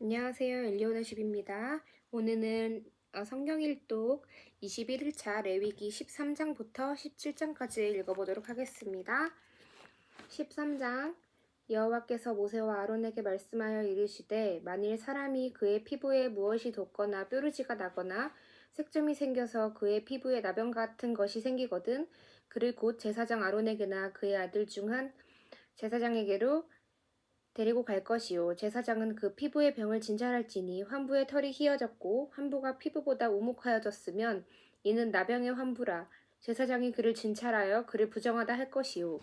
안녕하세요. 엘리오너십입니다. 오늘은 성경일독 21일차 레위기 13장부터 17장까지 읽어보도록 하겠습니다. 13장 여호와께서 모세와 아론에게 말씀하여 이르시되 만일 사람이 그의 피부에 무엇이 돋거나 뾰루지가 나거나 색점이 생겨서 그의 피부에 나병 같은 것이 생기거든 그를 곧 제사장 아론에게나 그의 아들 중 한 제사장에게로 데리고 갈 것이요 제사장은 그 피부의 병을 진찰할지니 환부의 털이 휘어졌고 환부가 피부보다 우묵하여졌으면 이는 나병의 환부라. 제사장이 그를 진찰하여 그를 부정하다 할 것이요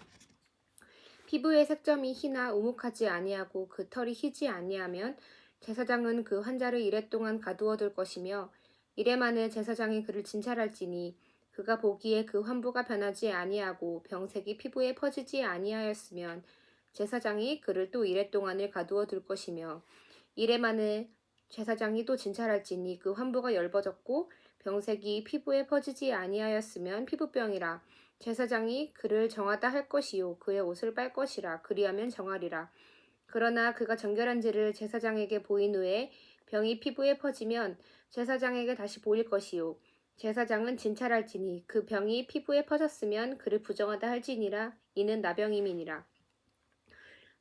피부의 색점이 희나 우묵하지 아니하고 그 털이 희지 아니하면 제사장은 그 환자를 이래 동안 가두어둘 것이며 이래 만에 제사장이 그를 진찰할지니 그가 보기에 그 환부가 변하지 아니하고 병색이 피부에 퍼지지 아니하였으면 제사장이 그를 또 이래 동안을 가두어 둘 것이며 이래 만에 제사장이 또 진찰할지니 그 환부가 엷어졌고 병색이 피부에 퍼지지 아니하였으면 피부병이라. 제사장이 그를 정하다 할 것이요 그의 옷을 빨 것이라. 그리하면 정하리라. 그러나 그가 정결한지를 제사장에게 보인 후에 병이 피부에 퍼지면 제사장에게 다시 보일 것이요 제사장은 진찰할지니 그 병이 피부에 퍼졌으면 그를 부정하다 할지니라. 이는 나병임이니라.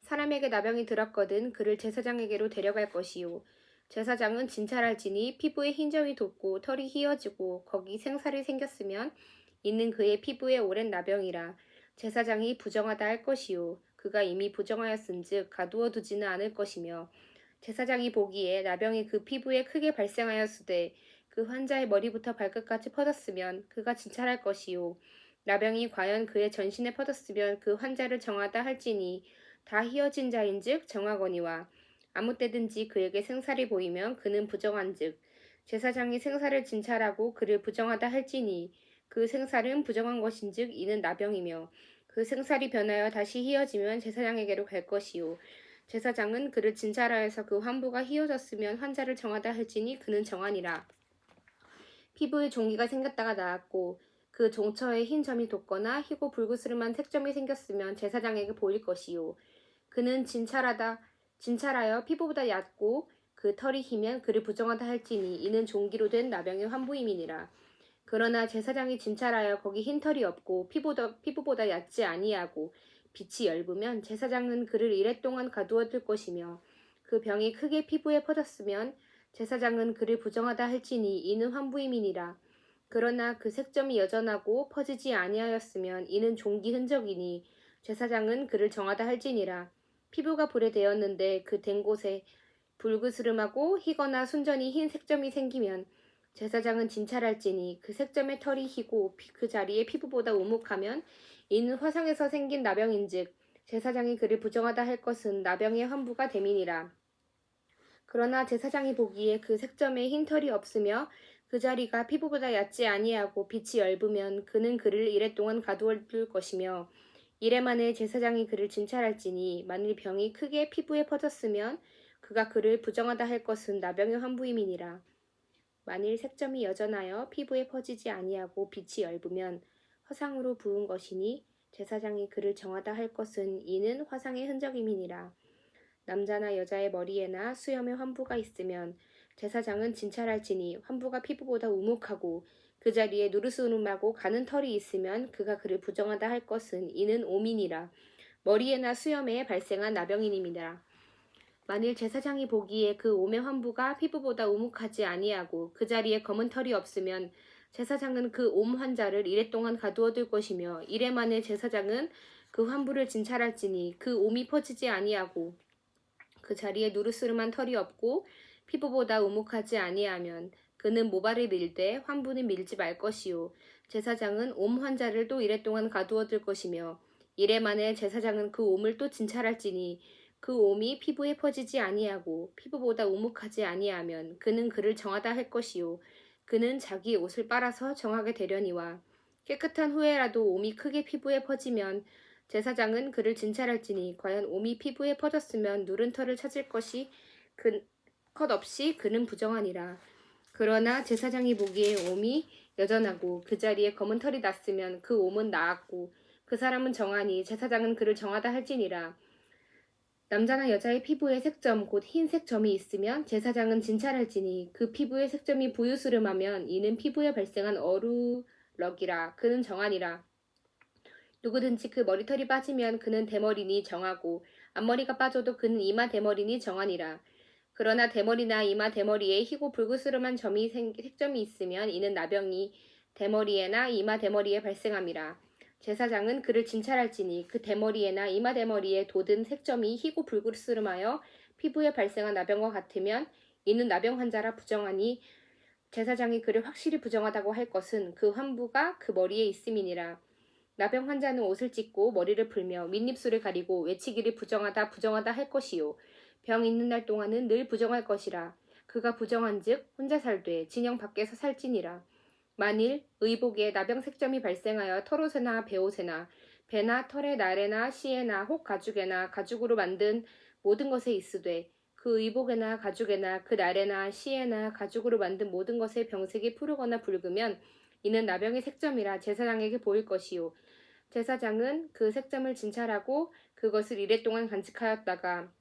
사람에게 나병이 들었거든 그를 제사장에게로 데려갈 것이요 제사장은 진찰할지니 피부에 흰점이 돋고 털이 휘어지고 거기 생살이 생겼으면 이는 그의 피부에 오랜 나병이라. 제사장이 부정하다 할 것이요 그가 이미 부정하였은즉 가두어 두지는 않을 것이며 제사장이 보기에 나병이 그 피부에 크게 발생하였으되 그 환자의 머리부터 발끝까지 퍼졌으면 그가 진찰할 것이요 나병이 과연 그의 전신에 퍼졌으면 그 환자를 정하다 할지니 다 휘어진 자인즉 정하거니와 아무 때든지 그에게 생살이 보이면 그는 부정한즉 제사장이 생살을 진찰하고 그를 부정하다 할지니 그 생살은 부정한 것인즉 이는 나병이며 그 생살이 변하여 다시 휘어지면 제사장에게로 갈 것이요 제사장은 그를 진찰하여서 그 환부가 휘어졌으면 환자를 정하다 할지니 그는 정하니라. 피부에 종기가 생겼다가 나았고 그 종처에 흰 점이 돋거나 희고 불그스름한 색점이 생겼으면 제사장에게 보일 것이요 그는 진찰하여 피부보다 얕고 그 털이 희면 그를 부정하다 할지니 이는 종기로 된 나병의 환부임이니라. 그러나 제사장이 진찰하여 거기 흰 털이 없고 피부보다 얕지 아니하고 빛이 엷으면 제사장은 그를 이래 동안 가두어 둘 것이며 그 병이 크게 피부에 퍼졌으면 제사장은 그를 부정하다 할지니 이는 환부임이니라. 그러나 그 색점이 여전하고 퍼지지 아니하였으면 이는 종기 흔적이니 제사장은 그를 정하다 할지니라. 피부가 불에 대었는데 그 된 곳에 불그스름하고 희거나 순전히 흰 색점이 생기면 제사장은 진찰할지니 그 색점의 털이 희고 그 자리에 피부보다 우묵하면 이는 화상에서 생긴 나병인즉 제사장이 그를 부정하다 할 것은 나병의 환부가 됨이니라. 그러나 제사장이 보기에 그 색점에 흰 털이 없으며 그 자리가 피부보다 얕지 아니하고 빛이 엷으면 그는 그를 이래 동안 가두어 둘 것이며 이래 만에 제사장이 그를 진찰할지니 만일 병이 크게 피부에 퍼졌으면 그가 그를 부정하다 할 것은 나병의 환부임이니라. 만일 색점이 여전하여 피부에 퍼지지 아니하고 빛이 엷으면 화상으로 부은 것이니 제사장이 그를 정하다 할 것은 이는 화상의 흔적임이니라. 남자나 여자의 머리에나 수염에 환부가 있으면 제사장은 진찰할지니 환부가 피부보다 우묵하고 그 자리에 누르스름하고 가는 털이 있으면 그가 그를 부정하다 할 것은 이는 오민이라. 머리에나 수염에 발생한 나병이니라. 만일 제사장이 보기에 그 옴의 환부가 피부보다 우묵하지 아니하고 그 자리에 검은 털이 없으면 제사장은 그 옴 환자를 이래 동안 가두어 둘 것이며 이래 만에 제사장은 그 환부를 진찰할지니 그 옴이 퍼지지 아니하고 그 자리에 누르스름한 털이 없고 피부보다 우묵하지 아니하면 그는 모발을 밀되 환부는 밀지 말 것이요 제사장은 옴 환자를 또 이래 동안 가두어 둘 것이며 이래 만에 제사장은 그 옴을 또 진찰할지니 그 옴이 피부에 퍼지지 아니하고 피부보다 우묵하지 아니하면 그는 그를 정하다 할 것이요 그는 자기 옷을 빨아서 정하게 되려니와 깨끗한 후에라도 옴이 크게 피부에 퍼지면 제사장은 그를 진찰할지니 과연 옴이 피부에 퍼졌으면 누른 털을 찾을 것이 컷없이 그는 부정하니라. 그러나 제사장이 보기에 옴이 여전하고 그 자리에 검은 털이 났으면 그 옴은 나았고 그 사람은 정하니 제사장은 그를 정하다 할지니라. 남자나 여자의 피부에 색점 곧 흰색 점이 있으면 제사장은 진찰할지니 그 피부의 색점이 부유스름하면 이는 피부에 발생한 어루럭이라 그는 정하니라. 누구든지 그 머리털이 빠지면 그는 대머리니 정하고 앞머리가 빠져도 그는 이마 대머리니 정하니라. 그러나 대머리나 이마 대머리에 희고 붉으스름한 색점이 있으면 이는 나병이 대머리에나 이마 대머리에 발생함이라. 제사장은 그를 진찰할지니 그 대머리에나 이마 대머리에 돋은 색점이 희고 붉으스름하여 피부에 발생한 나병과 같으면 이는 나병 환자라 부정하니 제사장이 그를 확실히 부정하다고 할 것은 그 환부가 그 머리에 있음이니라. 나병 환자는 옷을 찢고 머리를 풀며 윗입술을 가리고 외치기를 부정하다 부정하다 할 것이요 병 있는 날 동안은 늘 부정할 것이라. 그가 부정한즉 혼자 살되 진영 밖에서 살지니라. 만일 의복에 나병 색점이 발생하여 털옷에나 배옷에나 배나 털에 날에나 씨에나 혹 가죽에나 가죽으로 만든 모든 것에 있으되 그 의복에나 가죽에나 그 날에나 씨에나 가죽으로 만든 모든 것에 병색이 푸르거나 붉으면 이는 나병의 색점이라 제사장에게 보일 것이요 제사장은 그 색점을 진찰하고 그것을 이래 동안 간직하였다가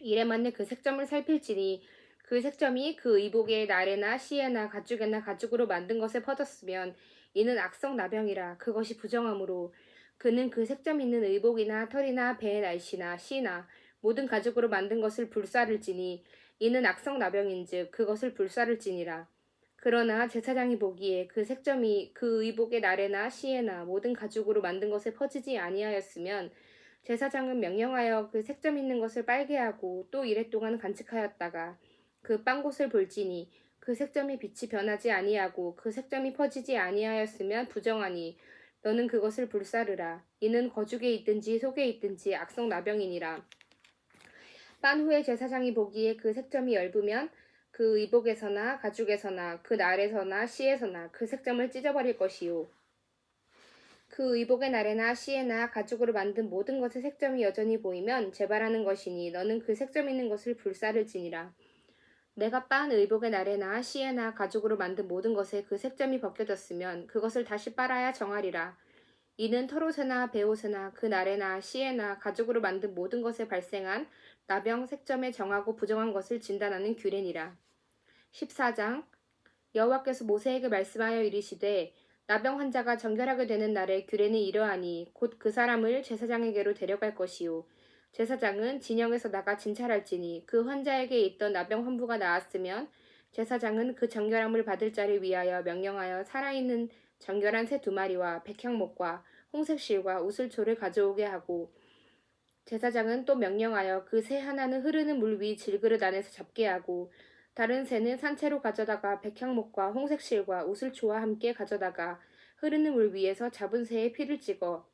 이래 만에 그 색점을 살필지니 그 색점이 그 의복의 날에나 씨에나 가죽에나 가죽으로 만든 것에 퍼졌으면 이는 악성 나병이라 그것이 부정하므로 그는 그 색점 있는 의복이나 털이나 배의 날씨나 씨나 모든 가죽으로 만든 것을 불사를지니 이는 악성 나병인즉 그것을 불사를지니라. 그러나 제사장이 보기에 그 색점이 그 의복의 날에나 씨에나 모든 가죽으로 만든 것에 퍼지지 아니하였으면 제사장은 명령하여 그 색점 있는 것을 빨게 하고 또 이래 동안 간직하였다가 그 빤 곳을 볼지니 그 색점이 빛이 변하지 아니하고 그 색점이 퍼지지 아니하였으면 부정하니 너는 그것을 불사르라. 이는 거죽에 있든지 속에 있든지 악성 나병이니라. 빤 후에 제사장이 보기에 그 색점이 엷으면 그 의복에서나 가죽에서나 그 날에서나 씨에서나 그 색점을 찢어버릴 것이요 그 의복의 날에나 씨에나 가죽으로 만든 모든 것의 색점이 여전히 보이면 재발하는 것이니 너는 그 색점 있는 것을 불사를지니라. 내가 빤 의복의 날에나 씨에나 가죽으로 만든 모든 것에 그 색점이 벗겨졌으면 그것을 다시 빨아야 정하리라. 이는 털옷에나 배옷에나 그 날에나 씨에나 가죽으로 만든 모든 것에 발생한 나병 색점에 정하고 부정한 것을 진단하는 규례니라. 14장 여호와께서 모세에게 말씀하여 이르시되 나병 환자가 정결하게 되는 날의 규례는 이러하니 곧 그 사람을 제사장에게로 데려갈 것이요 제사장은 진영에서 나가 진찰할지니 그 환자에게 있던 나병 환부가 나았으면 제사장은 그 정결함을 받을 자를 위하여 명령하여 살아있는 정결한 새 2마리와 백향목과 홍색실과 우슬초를 가져오게 하고 제사장은 또 명령하여 그 새 하나는 흐르는 물 위 질그릇 안에서 잡게 하고 다른 새는 산채로 가져다가 백향목과 홍색실과 우슬초와 함께 가져다가 흐르는 물 위에서 잡은 새의 피를 찍어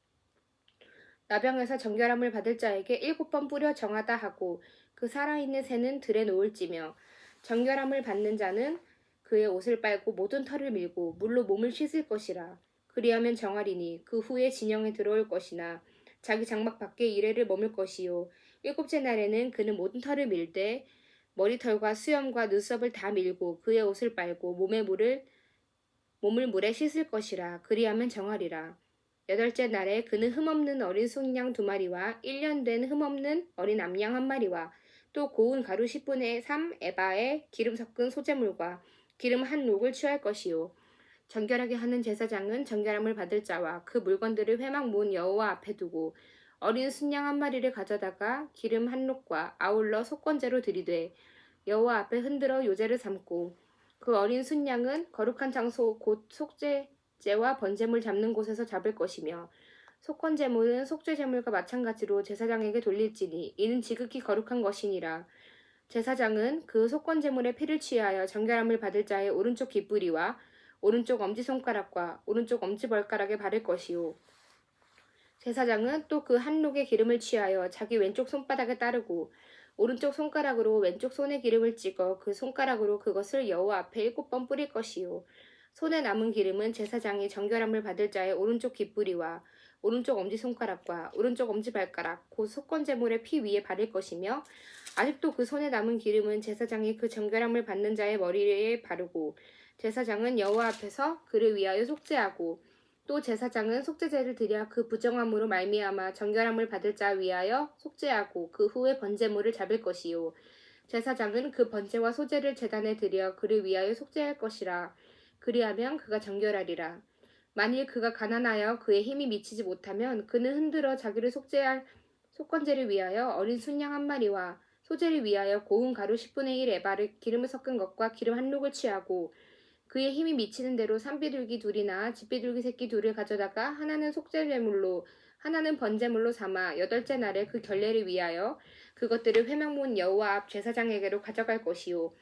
나병에서 정결함을 받을 자에게 7번 뿌려 정하다 하고 그 살아있는 새는 들에 놓을지며 정결함을 받는 자는 그의 옷을 빨고 모든 털을 밀고 물로 몸을 씻을 것이라. 그리하면 정하리니 그 후에 진영에 들어올 것이나 자기 장막 밖에 이래를 머물 것이요 7째 날에는 그는 모든 털을 밀되 머리털과 수염과 눈썹을 다 밀고 그의 옷을 빨고 몸을 물에 씻을 것이라. 그리하면 정하리라. 8째 날에 그는 흠없는 어린 순양 2마리와 1년 된 흠없는 어린 암양 1마리와 또 고운 가루 10분의 3 에바에 기름 섞은 소재물과 기름 한 록을 취할 것이요 정결하게 하는 제사장은 정결함을 받을 자와 그 물건들을 회막 문 여호와 앞에 두고 어린 순양 1마리를 가져다가 기름 한 록과 아울러 속건제로 드리되 여호와 앞에 흔들어 요제를 삼고 그 어린 순양은 거룩한 장소 곧 속죄제와 번제물 잡는 곳에서 잡을 것이며 속건제물은 속죄제물과 마찬가지로 제사장에게 돌릴지니 이는 지극히 거룩한 것이니라. 제사장은 그 속건제물의 피를 취하여 정결함을 받을 자의 오른쪽 귓부리와 오른쪽 엄지손가락과 오른쪽 엄지발가락에 바를 것이요 제사장은 또 그 한 록의 기름을 취하여 자기 왼쪽 손바닥에 따르고 오른쪽 손가락으로 왼쪽 손에 기름을 찍어 그 손가락으로 그것을 여호와 앞에 7번 뿌릴 것이요 손에 남은 기름은 제사장이 정결함을 받을 자의 오른쪽 귓부리와 오른쪽 엄지손가락과 오른쪽 엄지발가락 곧 속건제물의 피 위에 바를 것이며 아직도 그 손에 남은 기름은 제사장이 그 정결함을 받는 자의 머리에 바르고 제사장은 여호와 앞에서 그를 위하여 속죄하고 또 제사장은 속죄제를 드려 그 부정함으로 말미암아 정결함을 받을 자 위하여 속죄하고 그 후에 번제물을 잡을 것이요 제사장은 그 번제와 소제를 제단에 드려 그를 위하여 속죄할 것이라 그리하면 그가 정결하리라 만일 그가 가난하여 그의 힘이 미치지 못하면 그는 흔들어 자기를 속죄할 속건제를 위하여 어린 순양 한 마리와 소제를 위하여 고운 가루 10분의 1 에바를 기름을 섞은 것과 기름 한 룩을 취하고 그의 힘이 미치는 대로 산비둘기 둘이나 집비둘기 새끼 둘을 가져다가 하나는 속죄제물로 하나는 번제물로 삼아 여덟째 날에 그 결례를 위하여 그것들을 회막문 여호와 앞 제사장에게로 가져갈 것이요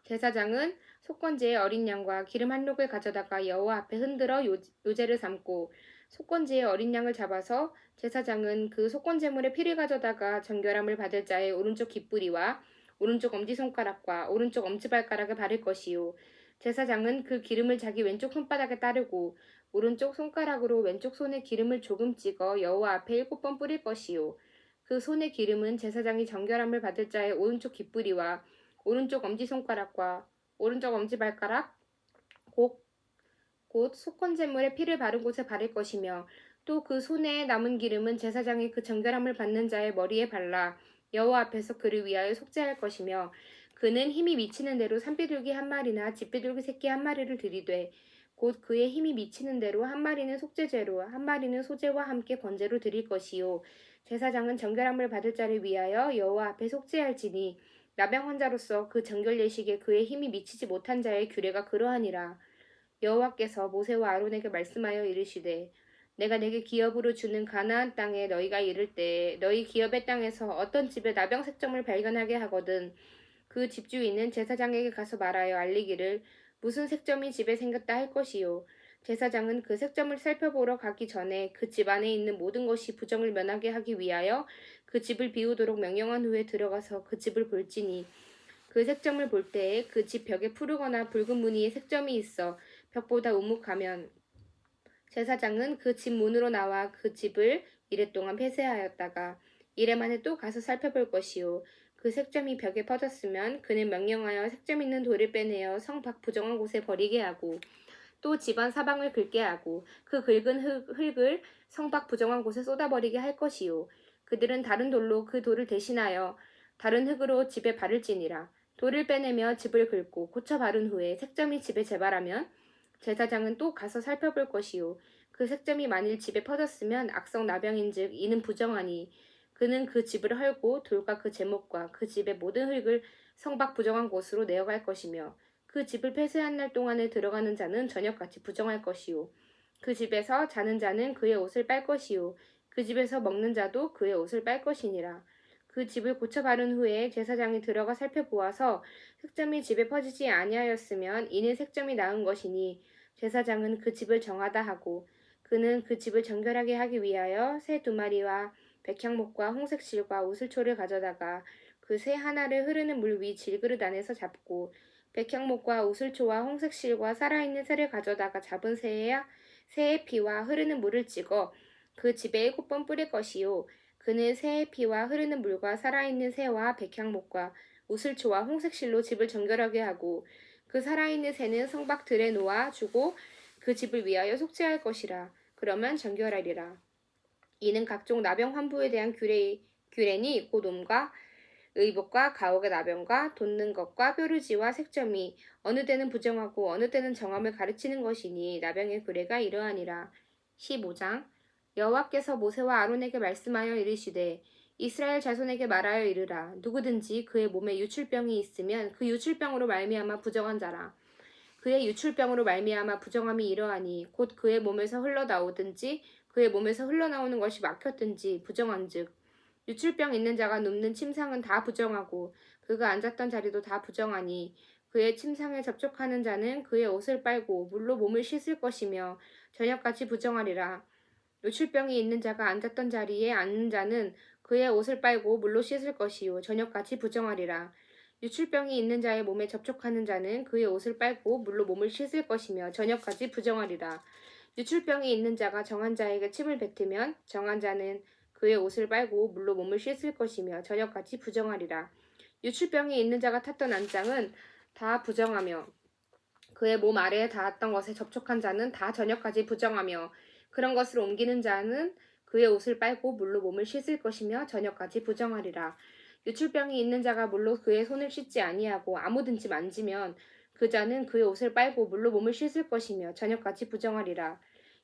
제사장은 속건제의 어린 양과 기름 한 룩을 가져다가 여호와 앞에 흔들어 요제를 삼고 속건제의 어린 양을 잡아서 제사장은 그 속건제물의 피를 가져다가 정결함을 받을 자의 오른쪽 깃뿌리와 오른쪽 엄지손가락과 오른쪽 엄지발가락에 바를 것이요 제사장은 그 기름을 자기 왼쪽 손바닥에 따르고 오른쪽 손가락으로 왼쪽 손에 기름을 조금 찍어 여호와 앞에 7번 뿌릴 것이요 그 손의 기름은 제사장이 정결함을 받을 자의 오른쪽 깃뿌리와 오른쪽 엄지손가락과 오른쪽 엄지발가락 곧 속건제물에 피를 바른 곳에 바를 것이며 또 그 손에 남은 기름은 제사장이 그 정결함을 받는 자의 머리에 발라 여호와 앞에서 그를 위하여 속죄할 것이며 그는 힘이 미치는 대로 산비둘기 한 마리나 집비둘기 새끼 한 마리를 들이되 곧 그의 힘이 미치는 대로 한 마리는 속죄제로 한 마리는 소제와 함께 번제로 드릴 것이요 제사장은 정결함을 받을 자를 위하여 여호와 앞에 속죄할지니 나병 환자로서 그 정결 예식에 그의 힘이 미치지 못한 자의 규례가 그러하니라 여호와께서 모세와 아론에게 말씀하여 이르시되 내가 내게 기업으로 주는 가나안 땅에 너희가 이를 때 너희 기업의 땅에서 어떤 집에 나병 색점을 발견하게 하거든 그 집주인은 제사장에게 가서 말하여 알리기를 무슨 색점이 집에 생겼다 할 것이요 제사장은 그 색점을 살펴보러 가기 전에 그 집 안에 있는 모든 것이 부정을 면하게 하기 위하여 그 집을 비우도록 명령한 후에 들어가서 그 집을 볼지니 그 색점을 볼 때에 그 집 벽에 푸르거나 붉은 무늬의 색점이 있어 벽보다 우묵하면 제사장은 그 집 문으로 나와 그 집을 이레 동안 폐쇄하였다가 이레 만에 또 가서 살펴볼 것이요 그 색점이 벽에 퍼졌으면 그는 명령하여 색점 있는 돌을 빼내어 성 밖 부정한 곳에 버리게 하고 또 집안 사방을 긁게 하고 그 긁은 흙을 성 밖 부정한 곳에 쏟아버리게 할 것이요 그들은 다른 돌로 그 돌을 대신하여 다른 흙으로 집에 바를지니라 돌을 빼내며 집을 긁고 고쳐 바른 후에 색점이 집에 재발하면 제사장은 또 가서 살펴볼 것이요 그 색점이 만일 집에 퍼졌으면 악성 나병인즉 이는 부정하니 그는 그 집을 헐고 돌과 그 제목과 그 집의 모든 흙을 성 밖 부정한 곳으로 내어갈 것이며 그 집을 폐쇄한 날 동안에 들어가는 자는 저녁같이 부정할 것이요 그 집에서 자는 자는 그의 옷을 빨 것이요 그 집에서 먹는 자도 그의 옷을 빨 것이니라 그 집을 고쳐 바른 후에 제사장이 들어가 살펴보아서 색점이 집에 퍼지지 아니하였으면 이는 색점이 나은 것이니 제사장은 그 집을 정하다 하고 그는 그 집을 정결하게 하기 위하여 새 2마리와 백향목과 홍색실과 우슬초를 가져다가 그 새 하나를 흐르는 물 위 질그릇 안에서 잡고 백향목과 우슬초와 홍색실과 살아있는 새를 가져다가 잡은 새의 피와 흐르는 물을 찍어 그 집에 7번 뿌릴 것이요 그는 새의 피와 흐르는 물과 살아있는 새와 백향목과 우슬초와 홍색실로 집을 정결하게 하고 그 살아있는 새는 성밖 들에 놓아 주고 그 집을 위하여 속죄할 것이라. 그러면 정결하리라. 이는 각종 나병 환부에 대한 규례니 곧 옴과 의복과 가옥의 나병과 돋는 것과 뾰루지와 색점이 어느 때는 부정하고 어느 때는 정함을 가르치는 것이니 나병의 규례가 이러하니라. 15장 여호와께서 모세와 아론에게 말씀하여 이르시되 이스라엘 자손에게 말하여 이르라 누구든지 그의 몸에 유출병이 있으면 그 유출병으로 말미암아 부정한 자라 그의 유출병으로 말미암아 부정함이 이러하니 곧 그의 몸에서 흘러나오든지 그의 몸에서 흘러나오는 것이 막혔든지 부정한즉 유출병 있는 자가 눕는 침상은 다 부정하고 그가 앉았던 자리도 다 부정하니 그의 침상에 접촉하는 자는 그의 옷을 빨고 물로 몸을 씻을 것이며 저녁같이 부정하리라. 유출병이 있는 자가 앉았던 자리에 앉는 자는 그의 옷을 빨고 물로 씻을 것이요 저녁같이 부정하리라. 유출병이 있는 자의 몸에 접촉하는 자는 그의 옷을 빨고 물로 몸을 씻을 것이며 저녁까지 부정하리라. 유출병이 있는 자가 정한 자에게 침을 뱉으면 정한 자는 그의 옷을 빨고 물로 몸을 씻을 것이며 저녁같이 부정하리라. 유출병이 있는 자가 탔던 안장은 다 부정하며 그의 몸 아래에 닿았던 것에 접촉한 자는 다 저녁까지 부정하며 그런 것을 옮기는 자는 그의 옷을 빨고 물로 몸을 씻을 것이며 저녁까지 부정하리라. 유출병이 있는 자가 물로 그의 손을 씻지 아니하고 아무든지 만지면 그 자는 그의 옷을 빨고 물로 몸을 씻을 것이며 저녁까지 부정하리라.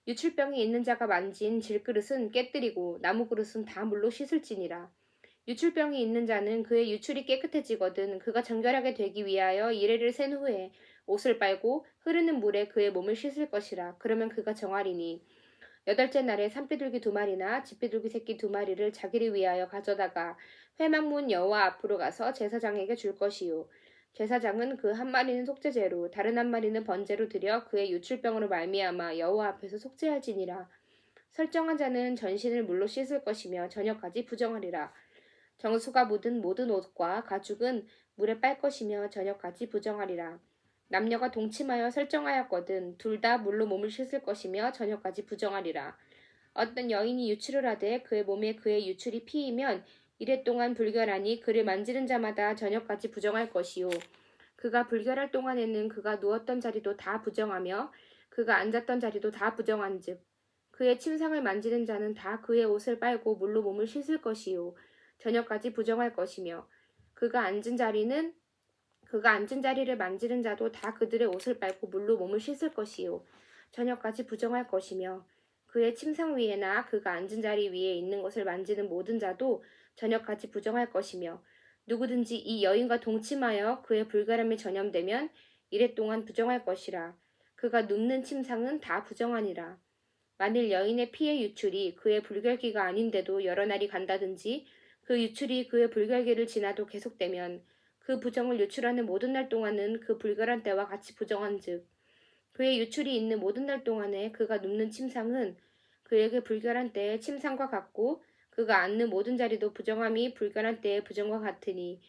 유출병이 있는 자가 만진 질그릇은 깨뜨리고 나무 그릇은 다 물로 씻을지니라. 유출병이 있는 자는 그의 유출이 깨끗해지거든 그가 정결하게 되기 위하여 이레를 센 후에 옷을 빨고 흐르는 물에 그의 몸을 씻을 것이라. 그러면 그가 정하리니 여덟째 날에 산비둘기 2마리나 집비둘기 새끼 2마리를 자기를 위하여 가져다가 회막문 여호와 앞으로 가서 제사장에게 줄 것이요. 제사장은 그 한 마리는 속죄제로 다른 한 마리는 번제로 드려 그의 유출병으로 말미암아 여호와 앞에서 속죄할지니라. 설정한 자는 전신을 물로 씻을 것이며 저녁까지 부정하리라. 정수가 묻은 모든 옷과 가죽은 물에 빨 것이며 저녁까지 부정하리라. 남녀가 동침하여 설정하였거든 둘 다 물로 몸을 씻을 것이며 저녁까지 부정하리라. 어떤 여인이 유출을 하되 그의 몸에 그의 유출이 피이면 이래 동안 불결하니 그를 만지는 자마다 저녁까지 부정할 것이요. 그가 불결할 동안에는 그가 누웠던 자리도 다 부정하며 그가 앉았던 자리도 다 부정한즉 그의 침상을 만지는 자는 다 그의 옷을 빨고 물로 몸을 씻을 것이요. 저녁까지 부정할 것이며 그가 앉은 자리를 만지는 자도 다 그들의 옷을 빨고 물로 몸을 씻을 것이요. 저녁까지 부정할 것이며 그의 침상 위에나 그가 앉은 자리 위에 있는 것을 만지는 모든 자도 저녁까지 부정할 것이며 누구든지 이 여인과 동침하여 그의 불결함이 전염되면 이래 동안 부정할 것이라. 그가 눕는 침상은 다 부정하니라. 만일 여인의 피의 유출이 그의 불결기가 아닌데도 여러 날이 간다든지 그 유출이 그의 불결기를 지나도 계속되면 그 부정을 유출하는 모든 날 동안은 그 불결한 때와 같이 부정한즉 그의 유출이 있는 모든 날 동안에 그가 눕는 침상은 그에게 불결한 때의 침상과 같고 그가 앉는 모든 자리도 부정함이 불결한 때의 부정과 같으니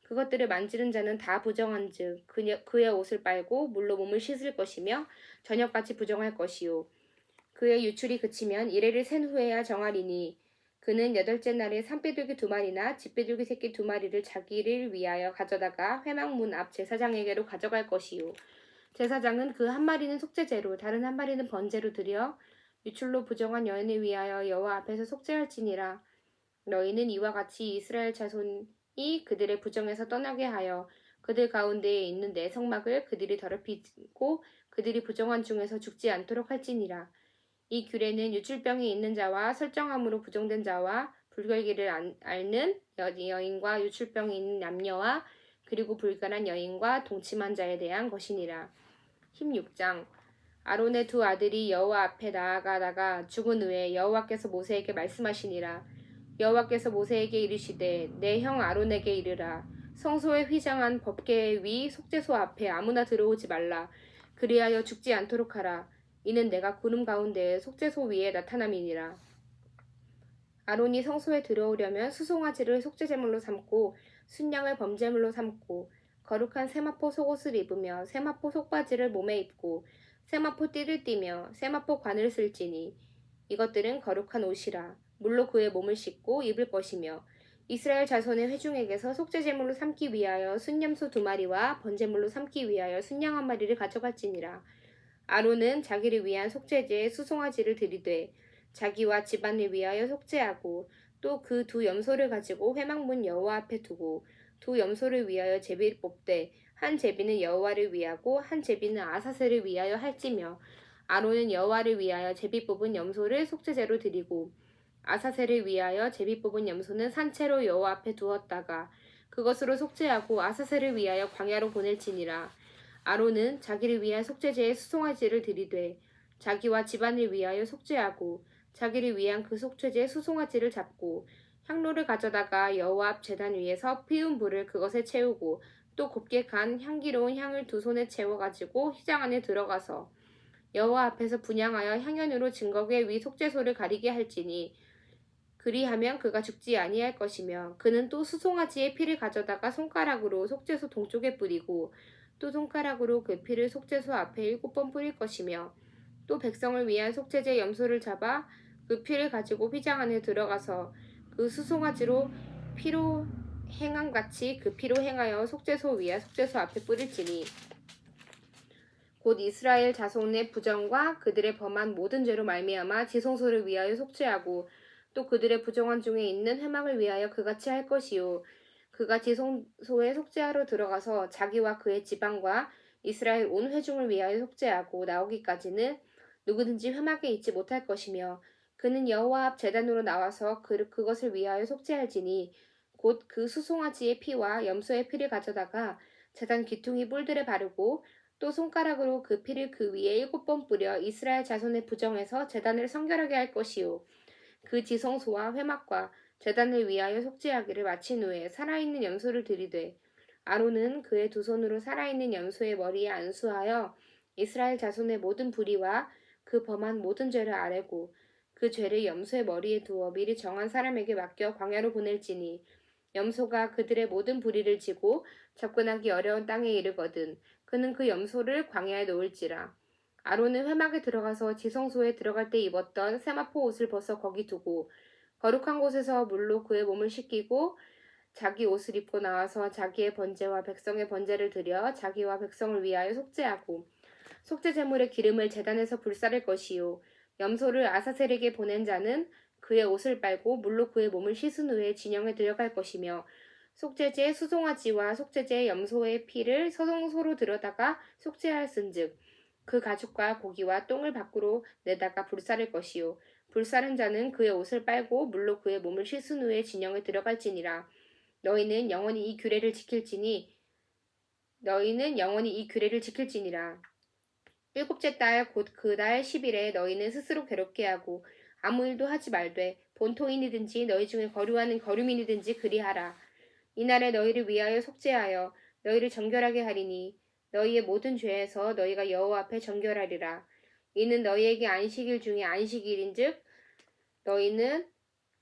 그것들을 만지는 자는 다 부정한즉 그의 옷을 빨고 물로 몸을 씻을 것이며 저녁까지 부정할 것이요. 그의 유출이 그치면 이레를 센 후에야 정하리니 그는 여덟째 날에 산비둘기 2마리나 집비둘기 새끼 2마리를 자기를 위하여 가져다가 회막문 앞 제사장에게로 가져갈 것이요. 제사장은 그 한 마리는 속죄제로 다른 한 마리는 번제로 드려 유출로 부정한 여인을 위하여 여호와 앞에서 속죄할지니라. 너희는 이와 같이 이스라엘 자손이 그들의 부정에서 떠나게 하여 그들 가운데에 있는 내 성막을 그들이 더럽히고 그들이 부정한 중에서 죽지 않도록 할지니라. 이 규례는 유출병이 있는 자와 설정함으로 부정된 자와 불결기를 앓는 여인과 유출병이 있는 남녀와 그리고 불결한 여인과 동침한 자에 대한 것이니라. 16장 아론의 2 아들이 여호와 앞에 나아가다가 죽은 후에 여호와께서 모세에게 말씀하시니라. 여호와께서 모세에게 이르시되 내 형 아론에게 이르라. 성소에 휘장한 법궤 위 속죄소 앞에 아무나 들어오지 말라. 그리하여 죽지 않도록 하라. 이는 내가 구름 가운데 속죄소 위에 나타남이니라. 아론이 성소에 들어오려면 수송아지를 속죄제물로 삼고 순양을 범제물로 삼고 거룩한 세마포 속옷을 입으며 세마포 속바지를 몸에 입고 세마포 띠를 띠며 세마포 관을 쓸지니 이것들은 거룩한 옷이라. 물로 그의 몸을 씻고 입을 것이며 이스라엘 자손의 회중에게서 속죄제물로 삼기 위하여 순염소 2마리와 번제물로 삼기 위하여 순양 1마리를 가져갈지니라. 아론은 자기를 위한 속죄제에 수송아지를 들이되 자기와 집안을 위하여 속죄하고 또 그 2 염소를 가지고 회막문 여호와 앞에 두고 2 염소를 위하여 제비를 뽑되 한 제비는 여호와를 위하고 한 제비는 아사셀을 위하여 할지며 아론은 여호와를 위하여 제비 뽑은 염소를 속죄제로 드리고 아사셀을 위하여 제비 뽑은 염소는 산채로 여호와 앞에 두었다가 그것으로 속죄하고 아사셀을 위하여 광야로 보낼지니라. 아론은 자기를 위한 속죄제에 수송아지를 들이되 자기와 집안을 위하여 속죄하고 자기를 위한 그 속죄제에 수송아지를 잡고 향로를 가져다가 여호와 앞 제단 위에서 피운 불을 그것에 채우고 또 곱게 간 향기로운 향을 2 손에 채워 가지고 휘장 안에 들어가서 여호와 앞에서 분향하여 향연으로 증거궤 위 속죄소를 가리게 할지니 그리하면 그가 죽지 아니할 것이며 그는 또 수송아지의 피를 가져다가 손가락으로 속죄소 동쪽에 뿌리고 또 손가락으로 그 피를 속죄소 앞에 7번 뿌릴 것이며 또 백성을 위한 속죄제 염소를 잡아 그 피를 가지고 휘장 안에 들어가서 그 수송아지로 피로 행함같이 그 피로 행하여 속죄소 위에 속죄소 앞에 뿌릴지니 곧 이스라엘 자손의 부정과 그들의 범한 모든 죄로 말미암아 지성소를 위하여 속죄하고 또 그들의 부정한 중에 있는 회막을 위하여 그같이 할 것이요 그가 지성소에 속죄하러 들어가서 자기와 그의 지방과 이스라엘 온 회중을 위하여 속죄하고 나오기까지는 누구든지 회막에 있지 못할 것이며 그는 여호와 앞 제단으로 나와서 그것을 위하여 속죄할지니 곧 그 수송아지의 피와 염소의 피를 가져다가 제단 귀퉁이 뿔들에 바르고 또 손가락으로 그 피를 그 위에 7번 뿌려 이스라엘 자손의 부정에서 제단을 성결하게 할 것이요 그 지성소와 회막과 제단을 위하여 속죄하기를 마친 후에 살아있는 염소를 들이되 아론은 그의 두 손으로 살아있는 염소의 머리에 안수하여 이스라엘 자손의 모든 불의와 그 범한 모든 죄를 아뢰고 그 죄를 염소의 머리에 두어 미리 정한 사람에게 맡겨 광야로 보낼지니 염소가 그들의 모든 불의를 지고 접근하기 어려운 땅에 이르거든 그는 그 염소를 광야에 놓을지라. 아론은 회막에 들어가서 지성소에 들어갈 때 입었던 세마포 옷을 벗어 거기 두고 거룩한 곳에서 물로 그의 몸을 씻기고 자기 옷을 입고 나와서 자기의 번제와 백성의 번제를 드려 자기와 백성을 위하여 속죄하고 속죄 제물의 기름을 제단에서 불사를 것이요 염소를 아사셀에게 보낸 자는 그의 옷을 빨고 물로 그의 몸을 씻은 후에 진영에 들어갈 것이며 속죄제 수송아지와 속죄제 염소의 피를 서성소로 들여다가 속죄하였은즉 그 가죽과 고기와 똥을 밖으로 내다가 불사를 것이요 불사른 자는 그의 옷을 빨고 물로 그의 몸을 씻은 후에 진영에 들어갈지니라. 너희는 영원히 이 규례를 지킬지니라. 일곱째 달 곧 그 달 10일에 너희는 스스로 괴롭게 하고 아무 일도 하지 말되 본토인이든지 너희 중에 거류하는 거류민이든지 그리하라. 이날에 너희를 위하여 속죄하여 너희를 정결하게 하리니 너희의 모든 죄에서 너희가 여호와 앞에 정결하리라. 이는 너희에게 안식일 중에 안식일인즉 너희는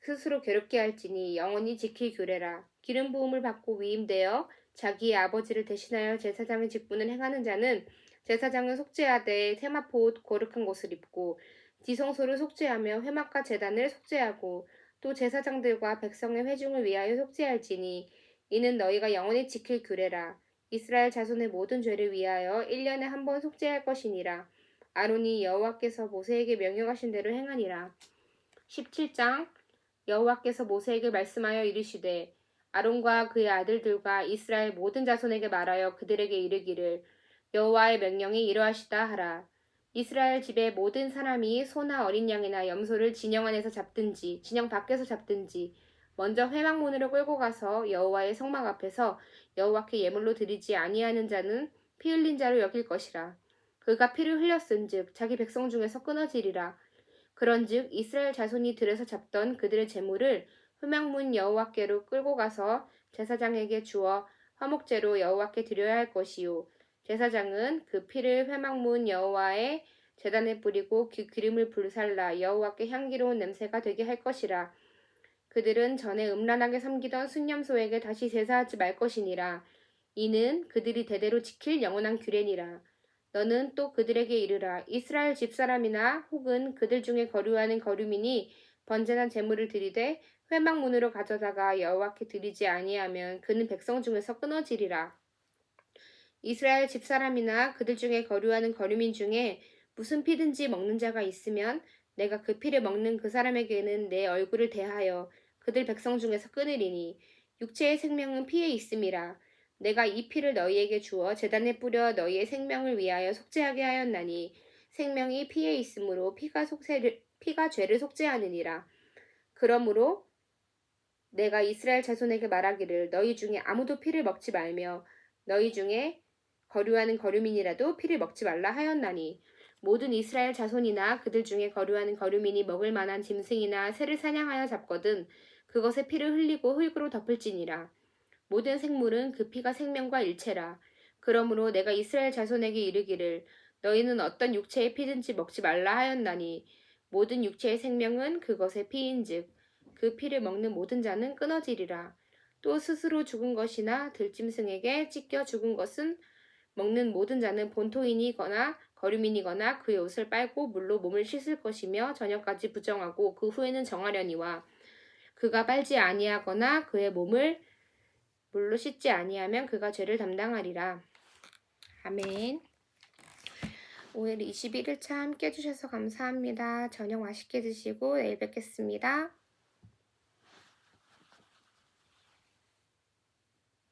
스스로 괴롭게 할지니 영원히 지킬 규례라. 기름 부음을 받고 위임되어 자기의 아버지를 대신하여 제사장의 직분을 행하는 자는 제사장은 속죄하되 세마포 옷 거룩한 것을 입고 지성소를 속죄하며 회막과 제단을 속죄하고 또 제사장들과 백성의 회중을 위하여 속죄할지니 이는 너희가 영원히 지킬 규례라. 이스라엘 자손의 모든 죄를 위하여 1년에 한 번 속죄할 것이니라. 아론이 여호와께서 모세에게 명령하신 대로 행하니라. 17장 여호와께서 모세에게 말씀하여 이르시되 아론과 그의 아들들과 이스라엘 모든 자손에게 말하여 그들에게 이르기를 여호와의 명령이 이러하시다 하라. 이스라엘 집의 모든 사람이 소나 어린 양이나 염소를 진영 안에서 잡든지 진영 밖에서 잡든지 먼저 회막문으로 끌고 가서 여호와의 성막 앞에서 여호와께 예물로 드리지 아니하는 자는 피 흘린 자로 여길 것이라. 그가 피를 흘렸은즉 자기 백성 중에서 끊어지리라. 그런즉 이스라엘 자손이 들에서 잡던 그들의 제물을 회막문 여호와께로 끌고 가서 제사장에게 주어 화목제로 여호와께 드려야 할 것이요 제사장은 그 피를 회막문 여호와의 제단에 뿌리고 그 기름을 불살라 여호와께 향기로운 냄새가 되게 할 것이라. 그들은 전에 음란하게 섬기던 순념소에게 다시 제사하지 말 것이니라. 이는 그들이 대대로 지킬 영원한 규례니라. 너는 또 그들에게 이르라. 이스라엘 집사람이나 혹은 그들 중에 거류하는 거류민이 번제나 제물을 드리되 회막문으로 가져다가 여호와께 드리지 아니하면 그는 백성 중에서 끊어지리라. 이스라엘 집사람이나 그들 중에 거류하는 거류민 중에 무슨 피든지 먹는 자가 있으면 내가 그 피를 먹는 그 사람에게는 내 얼굴을 대하여 그들 백성 중에서 끊으리니 육체의 생명은 피에 있음이라. 내가 이 피를 너희에게 주어 제단에 뿌려 너희의 생명을 위하여 속죄하게 하였나니 생명이 피에 있으므로 피가 죄를 속죄하느니라. 그러므로 내가 이스라엘 자손에게 말하기를 너희 중에 아무도 피를 먹지 말며 너희 중에 거류하는 거류민이라도 피를 먹지 말라 하였나니 모든 이스라엘 자손이나 그들 중에 거류하는 거류민이 먹을 만한 짐승이나 새를 사냥하여 잡거든 그것의 피를 흘리고 흙으로 덮을지니라. 모든 생물은 그 피가 생명과 일체라. 그러므로 내가 이스라엘 자손에게 이르기를 너희는 어떤 육체의 피든지 먹지 말라 하였나니 모든 육체의 생명은 그것의 피인즉 그 피를 먹는 모든 자는 끊어지리라. 또 스스로 죽은 것이나 들짐승에게 찢겨 죽은 것은 먹는 모든 자는 본토인이거나 거류민이거나 그의 옷을 빨고 물로 몸을 씻을 것이며 저녁까지 부정하고 그 후에는 정하려니와 그가 빨지 아니하거나 그의 몸을 물로 씻지 아니하면 그가 죄를 담당하리라. 아멘. 오늘 21일차 함께 해주셔서 감사합니다. 저녁 맛있게 드시고 내일 뵙겠습니다.